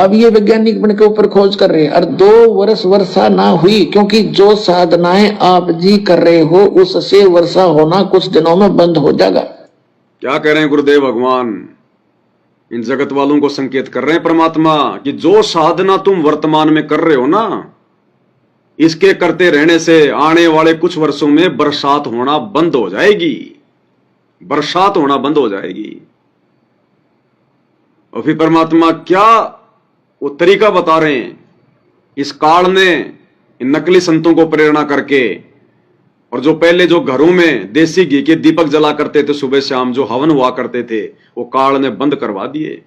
अब ये वैज्ञानिक बन के ऊपर खोज कर रहे हैं। और 2 वर्ष वर्षा ना हुई क्योंकि जो साधनाएं आप जी कर रहे हो उससे वर्षा होना कुछ दिनों में बंद हो जाएगा। क्या कह रहे हैं गुरुदेव भगवान? इन जगत वालों को संकेत कर रहे हैं परमात्मा कि जो साधना तुम वर्तमान में कर रहे हो ना, इसके करते रहने से आने वाले कुछ वर्षों में बरसात होना बंद हो जाएगी, बरसात होना बंद हो जाएगी। और फिर परमात्मा क्या वो तरीका बता रहे हैं। इस काल ने इन नकली संतों को प्रेरणा करके, और जो पहले जो घरों में देसी घी के दीपक जला करते थे सुबह शाम, जो हवन हुआ करते थे, वो काल ने बंद करवा दिए।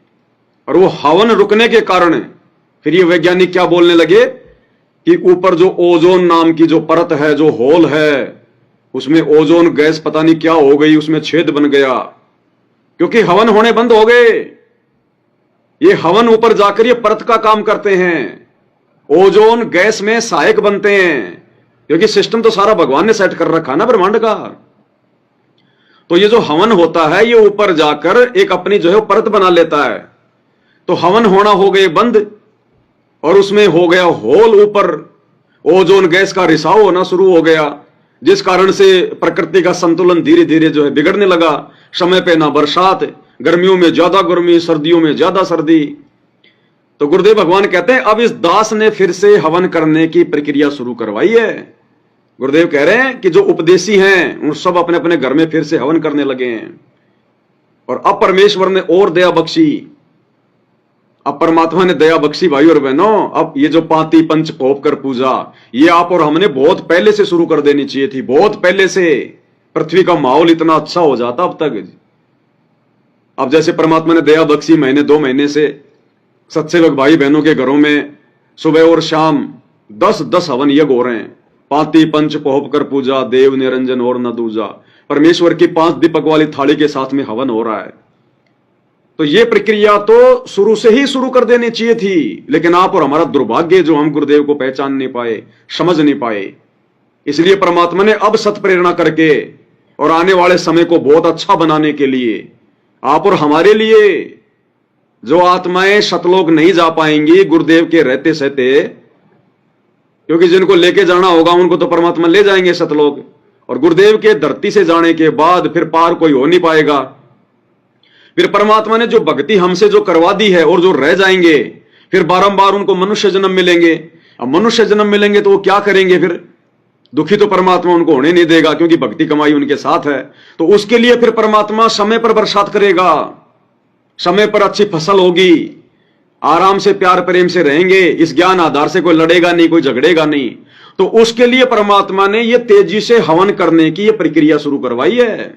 और वो हवन रुकने के कारण फिर ये वैज्ञानिक क्या बोलने लगे कि ऊपर जो ओजोन नाम की जो परत है, जो होल है, उसमें ओजोन गैस पता नहीं क्या हो गई, उसमें छेद बन गया क्योंकि हवन होने बंद हो गए। ये हवन ऊपर जाकर ये परत का काम करते हैं, ओजोन गैस में सहायक बनते हैं, क्योंकि सिस्टम तो सारा भगवान ने सेट कर रखा ना ब्रह्मांड का। तो ये जो हवन होता है ये ऊपर जाकर एक अपनी जो है परत बना लेता है। तो हवन होना हो गए बंद और उसमें हो गया होल, ऊपर ओजोन गैस का रिसाव होना शुरू हो गया, जिस कारण से प्रकृति का संतुलन धीरे धीरे जो है बिगड़ने लगा। समय पे ना बरसात, गर्मियों में ज्यादा गर्मी, सर्दियों में ज्यादा सर्दी। तो गुरुदेव भगवान कहते हैं अब इस दास ने फिर से हवन करने की प्रक्रिया शुरू करवाई है। गुरुदेव कह रहे हैं कि जो उपदेशी हैं उन सब अपने अपने घर में फिर से हवन करने लगे हैं। और अब परमेश्वर ने और दया बख्शी, अब परमात्मा ने दया बख्शी भाई और बहनों। अब ये जो पाती पंच पोप कर पूजा, ये आप और हमने बहुत पहले से शुरू कर देनी चाहिए थी, बहुत पहले से। पृथ्वी का माहौल इतना अच्छा हो जाता अब तक। अब जैसे परमात्मा ने दया बख्शी, महीने 2 महीने से सत्सेवक भाई बहनों के घरों में सुबह और शाम 10-10 हवन यज्ञ हो रहे हैं। पाती पंच पोप कर पूजा, देव निरंजन और न दूजा। परमेश्वर की 5 दीपक वाली थाली के साथ में हवन हो रहा है। तो ये प्रक्रिया तो शुरू से ही शुरू कर देनी चाहिए थी, लेकिन आप और हमारा दुर्भाग्य जो हम गुरुदेव को पहचान नहीं पाए, समझ नहीं पाए। इसलिए परमात्मा ने अब सत प्रेरणा करके और आने वाले समय को बहुत अच्छा बनाने के लिए आप और हमारे लिए, जो आत्माएं सतलोक नहीं जा पाएंगी गुरुदेव के रहते सहते, क्योंकि जिनको लेके जाना होगा उनको तो परमात्मा ले जाएंगे सतलोक, और गुरुदेव के धरती से जाने के बाद फिर पार कोई हो नहीं पाएगा। फिर परमात्मा ने जो भक्ति हमसे जो करवा दी है और जो रह जाएंगे, फिर बारंबार उनको मनुष्य जन्म मिलेंगे। अब मनुष्य जन्म मिलेंगे तो वो क्या करेंगे? फिर दुखी तो परमात्मा उनको होने नहीं देगा, क्योंकि भक्ति कमाई उनके साथ है। तो उसके लिए फिर परमात्मा समय पर बरसात करेगा, समय पर अच्छी फसल होगी, आराम से प्यार प्रेम से रहेंगे, इस ज्ञान आधार से कोई लड़ेगा नहीं, कोई झगड़ेगा नहीं। तो उसके लिए परमात्मा ने ये तेजी से हवन करने की ये प्रक्रिया शुरू करवाई है।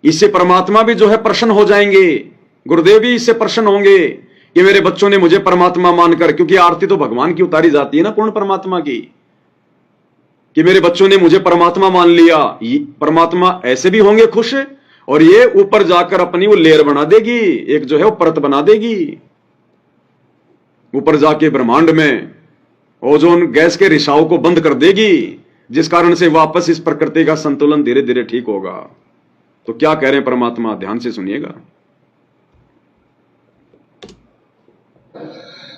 इससे परमात्मा भी जो है प्रसन्न हो जाएंगे, गुरुदेव भी इससे प्रसन्न होंगे कि मेरे बच्चों ने मुझे परमात्मा मानकर, क्योंकि आरती तो भगवान की उतारी जाती है ना पूर्ण परमात्मा की, कि मेरे बच्चों ने मुझे परमात्मा मान लिया। परमात्मा ऐसे भी होंगे खुश, और ये ऊपर जाकर अपनी वो लेयर बना देगी, एक जो है वो परत बना देगी ऊपर जाके ब्रह्मांड में, ओजोन गैस के रिसाव को बंद कर देगी, जिस कारण से वापस इस प्रकृति का संतुलन धीरे धीरे ठीक होगा। तो क्या कह रहे हैं परमात्मा, ध्यान से सुनिएगा।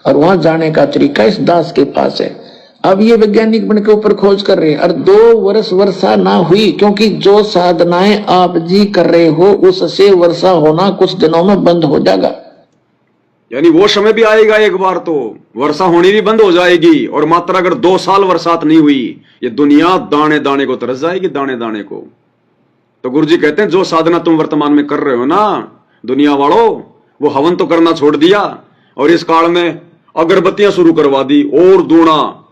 और वहां जाने का तरीका इस दास के पास है। अब ये वैज्ञानिक बन के ऊपर खोज कर रहे हैं। और 2 वर्ष वर्षा ना हुई क्योंकि जो साधनाएं आप जी कर रहे हो उससे वर्षा होना कुछ दिनों में बंद हो जाएगा। यानी वो समय भी आएगा एक बार तो वर्षा होनी भी बंद हो जाएगी, और मात्र अगर 2 साल बरसात नहीं हुई, ये दुनिया दाने दाने को तरस जाएगी, दाने दाने को। तो गुरु जी कहते हैं जो साधना तुम वर्तमान में कर रहे हो ना दुनिया वालों, वो हवन तो करना छोड़ दिया और इस काल में अगरबत्तियां शुरू करवा दी, और दूना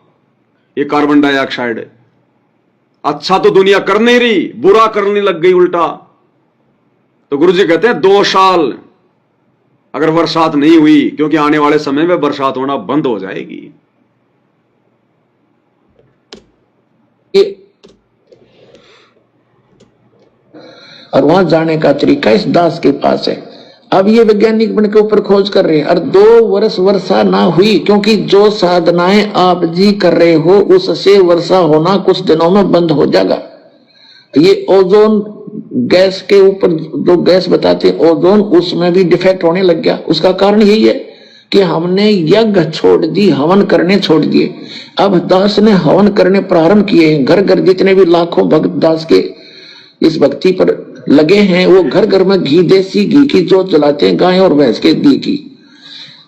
ये कार्बन डाइऑक्साइड। अच्छा तो दुनिया कर नहीं रही, बुरा करने लग गई उल्टा। तो गुरु जी कहते हैं 2 साल अगर बरसात नहीं हुई, क्योंकि आने वाले समय में बरसात होना बंद हो जाएगी। और वहां जाने का तरीका इस दास के पास है। अब ये वैज्ञानिक बन के ऊपर खोज कर रहे हैं। और 2 वर्ष वर्षा ना हुई क्योंकि जो साधनाएं आप जी कर रहे हो उससे वर्षा होना कुछ दिनों में बंद हो जाएगा। ये ओजोन गैस के ऊपर जो गैस बताते हैं ओजोन, उसमें भी डिफेक्ट होने लग गया। उसका कारण यही है कि हमने यज्ञ छोड़ दी, हवन करने छोड़ दिए। अब दास ने हवन करने प्रारंभ किए। घर घर जितने भी लाखों भक्त दास के इस भक्ति पर लगे हैं, वो घर घर में घी, देसी घी की जोत जलाते हैं, गाय और भैंस के घी की।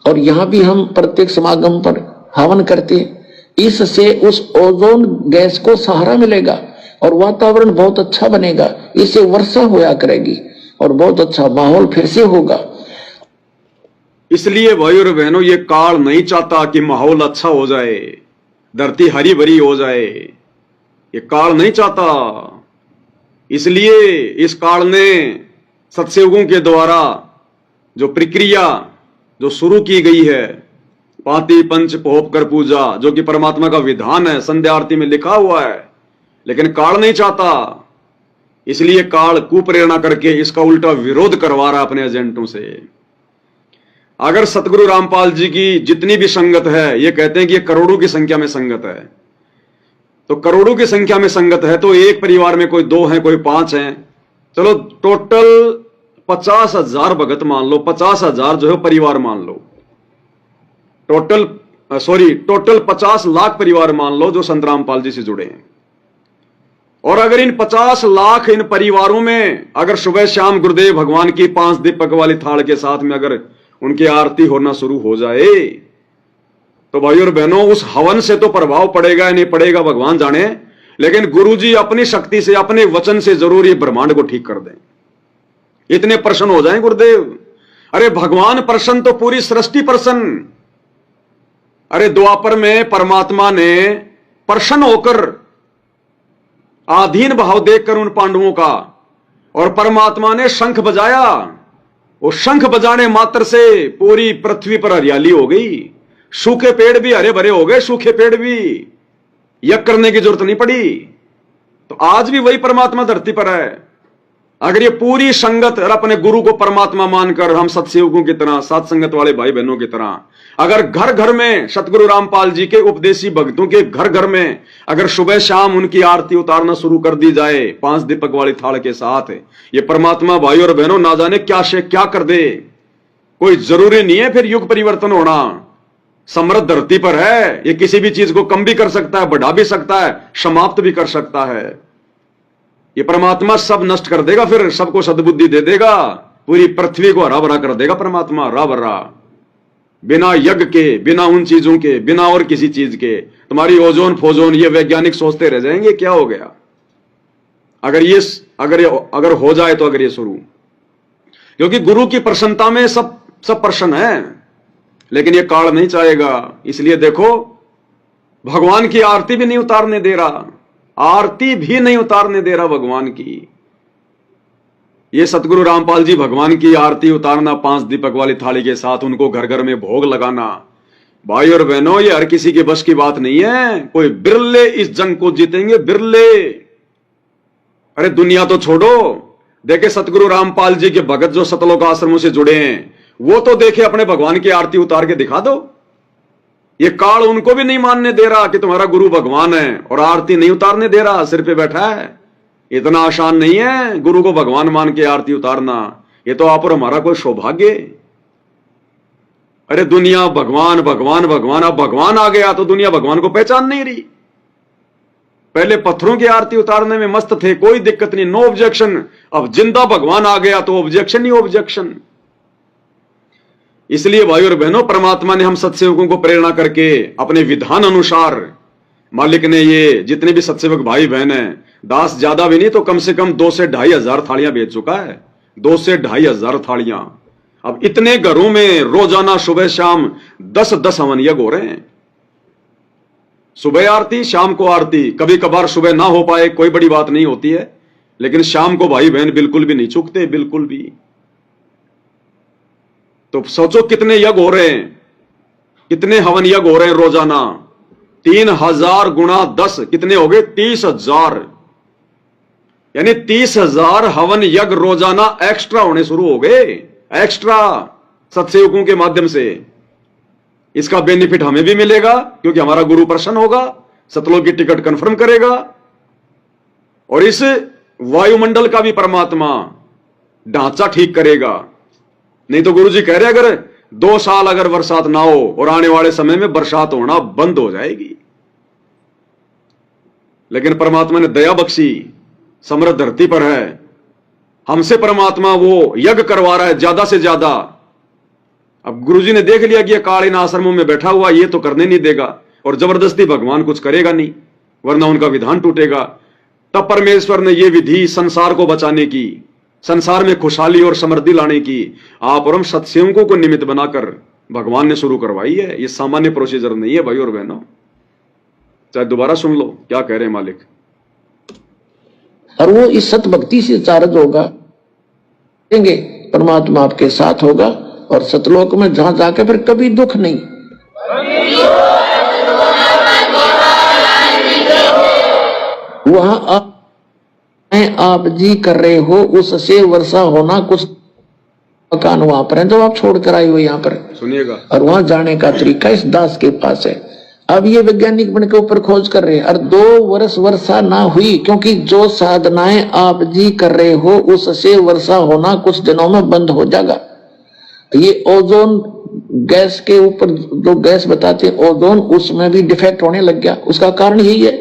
और यहाँ भी हम प्रत्येक समागम पर हवन करते हैं। इससे उस ओजोन गैस को सहारा मिलेगा और वातावरण बहुत अच्छा बनेगा। इससे वर्षा होया करेगी और बहुत अच्छा माहौल फिर से होगा। इसलिए भाई और बहनों, ये काल नहीं चाहता कि माहौल अच्छा हो जाए, धरती हरी भरी हो जाए। ये काल नहीं चाहता। इसलिए इस काल ने सत्संगों के द्वारा जो प्रक्रिया जो शुरू की गई है, पाती पंच पोप कर पूजा, जो कि परमात्मा का विधान है, संध्या आरती में लिखा हुआ है, लेकिन काल नहीं चाहता। इसलिए काल कुप्रेरणा करके इसका उल्टा विरोध करवा रहा है अपने एजेंटों से। अगर सतगुरु रामपाल जी की जितनी भी संगत है, ये कहते हैं कि ये करोड़ों की संख्या में संगत है, तो करोड़ों की संख्या में संगत है तो एक परिवार में कोई 2 हैं, कोई 5 हैं, चलो टोटल 50,000 भगत मान लो, 50,000 जो है परिवार मान लो, टोटल 50 लाख परिवार मान लो जो संत रामपाल जी से जुड़े हैं। और अगर इन 50 लाख इन परिवारों में अगर सुबह शाम गुरुदेव भगवान की 5 दीपक वाली थाल के साथ में अगर उनकी आरती होना शुरू हो जाए, तो भाई और बहनों, उस हवन से तो प्रभाव पड़ेगा या नहीं पड़ेगा भगवान जाने, लेकिन गुरुजी अपनी शक्ति से, अपने वचन से जरूर ये ब्रह्मांड को ठीक कर दें। इतने प्रसन्न हो जाएं गुरुदेव। अरे भगवान प्रसन्न तो पूरी सृष्टि प्रसन्न। अरे द्वापर में परमात्मा ने प्रसन्न होकर आधीन भाव देखकर उन पांडवों का, और परमात्मा ने शंख बजाया। वो शंख बजाने मात्र से पूरी पृथ्वी पर हरियाली हो गई, सूखे पेड़ भी हरे भरे हो गए, सूखे पेड़ भी, यज्ञ करने की जरूरत नहीं पड़ी। तो आज भी वही परमात्मा धरती पर है। अगर ये पूरी संगत और अपने गुरु को परमात्मा मानकर हम सत्सेवकों की तरह, सात संगत वाले भाई बहनों की तरह, अगर घर घर में सतगुरु रामपाल जी के उपदेशी भक्तों के घर घर में अगर सुबह शाम उनकी आरती उतारना शुरू कर दी जाए 5 दीपक वाली थाल के साथ, ये परमात्मा भाई और बहनों ना जाने क्या से क्या कर दे। कोई जरूरी नहीं है फिर युग परिवर्तन होना। समृद्ध धरती पर है, ये किसी भी चीज को कम भी कर सकता है, बढ़ा भी सकता है, समाप्त भी कर सकता है। ये परमात्मा सब नष्ट कर देगा, फिर सबको सद्बुद्धि दे देगा, पूरी पृथ्वी को हरा भरा कर देगा परमात्मा, हरा भरा, बिना यज्ञ के, बिना उन चीजों के, बिना और किसी चीज के। तुम्हारी ओजोन फोजोन ये वैज्ञानिक सोचते रह जाएंगे क्या हो गया। अगर हो जाए तो अगर ये शुरू, क्योंकि गुरु की प्रसन्नता में सब प्रसन्न है, लेकिन ये काल नहीं चाहेगा। इसलिए देखो, भगवान की आरती भी नहीं उतारने दे रहा, आरती भी नहीं उतारने दे रहा भगवान की। ये सतगुरु रामपाल जी भगवान की आरती उतारना 5 दीपक वाली थाली के साथ, उनको घर घर में भोग लगाना, भाई और बहनों, ये हर किसी के बस की बात नहीं है। कोई बिरले इस जंग को जीतेंगे, बिरले। अरे दुनिया तो छोड़ो, देखे सतगुरु रामपाल जी के भगत जो सतलोक आश्रमों से जुड़े हैं, वो तो देखे अपने भगवान की आरती उतार के दिखा दो। ये काल उनको भी नहीं मानने दे रहा कि तुम्हारा गुरु भगवान है, और आरती नहीं उतारने दे रहा, सिर पे बैठा है। इतना आसान नहीं है गुरु को भगवान मान के आरती उतारना। ये तो आप और हमारा कोई सौभाग्य। अरे दुनिया भगवान भगवान भगवान, अब भगवान आ गया तो दुनिया भगवान को पहचान नहीं रही। पहले पत्थरों की आरती उतारने में मस्त थे, कोई दिक्कत नहीं, नो ऑब्जेक्शन। अब जिंदा भगवान आ गया तो ऑब्जेक्शन ही ऑब्जेक्शन। इसलिए भाई और बहनों, परमात्मा ने हम सत्सेवकों को प्रेरणा करके अपने विधान अनुसार, मालिक ने ये जितने भी सत्सेवक भाई बहन हैं, दास ज्यादा भी नहीं तो कम से कम 2 से 2.5 हजार थालियां बेच चुका है, 2 से 2.5 हजार थालियां। अब इतने घरों में रोजाना सुबह शाम 10-10 हवन यज्ञ हो रहे हैं। सुबह आरती, शाम को आरती, कभी कभार सुबह ना हो पाए कोई बड़ी बात नहीं होती है, लेकिन शाम को भाई बहन बिल्कुल भी नहीं चूकते, बिल्कुल भी। तो सोचो कितने यज्ञ हो रहे हैं, कितने हवन यज्ञ हो रहे हैं रोजाना। 3000 गुणा 10 कितने हो गए? 30,000, यानी 30,000 हवन यज्ञ रोजाना एक्स्ट्रा होने शुरू हो गए, एक्स्ट्रा सत्सेवकों के माध्यम से। इसका बेनिफिट हमें भी मिलेगा क्योंकि हमारा गुरु प्रसन्न होगा, सतलोक की टिकट कंफर्म करेगा, और इस वायुमंडल का भी परमात्मा ढांचा ठीक करेगा। नहीं तो गुरुजी कह रहे अगर 2 साल अगर बरसात ना हो और आने वाले समय में बरसात होना बंद हो जाएगी। लेकिन परमात्मा ने दया बख्शी, समृद्ध धरती पर है, हमसे परमात्मा वो यज्ञ करवा रहा है ज्यादा से ज्यादा। अब गुरुजी ने देख लिया कि ये काल इन आश्रमों में बैठा हुआ ये तो करने नहीं देगा, और जबरदस्ती भगवान कुछ करेगा नहीं, वरना उनका विधान टूटेगा। तब परमेश्वर ने ये विधि संसार को बचाने की, संसार में खुशहाली और समृद्धि लाने की, आप और हम सत्सेवकों को निमित्त बनाकर भगवान ने शुरू करवाई है। ये सामान्य प्रोसीजर नहीं है भाई और बहनों। चाहे दोबारा सुन लो क्या कह रहे हैं मालिक। और वो इस सत भक्ति से चार्ज होगा, देंगे परमात्मा आपके साथ होगा, और सतलोक में जहां जाके फिर कभी दुख नहीं। वहां आप जी कर रहे हो, उससे वर्षा होना कुछ मकान वहां पर है जो आप छोड़ कर आए हो यहाँ पर, सुनिएगा। और वहां जाने का तरीका इस दास के पास है। अब ये वैज्ञानिक बन के ऊपर खोज कर रहे हैं, और 2 वर्ष वर्षा ना हुई, क्योंकि जो साधनाएं आप जी कर रहे हो उससे वर्षा होना कुछ दिनों में बंद हो जाएगा। ये ओजोन गैस के ऊपर जो गैस बताते हैं ओजोन, उसमें भी डिफेक्ट होने लग गया। उसका कारण यही है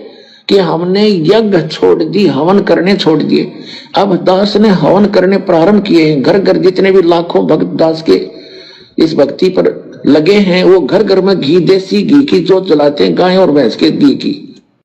कि हमने यज्ञ छोड़ दी, हवन करने छोड़ दिए। अब दास ने हवन करने प्रारंभ किए हैं। घर घर जितने भी लाखों भक्त दास के इस भक्ति पर लगे हैं, वो घर घर में घी, देसी घी की जोत जलाते हैं, गाय और भैंस के घी की।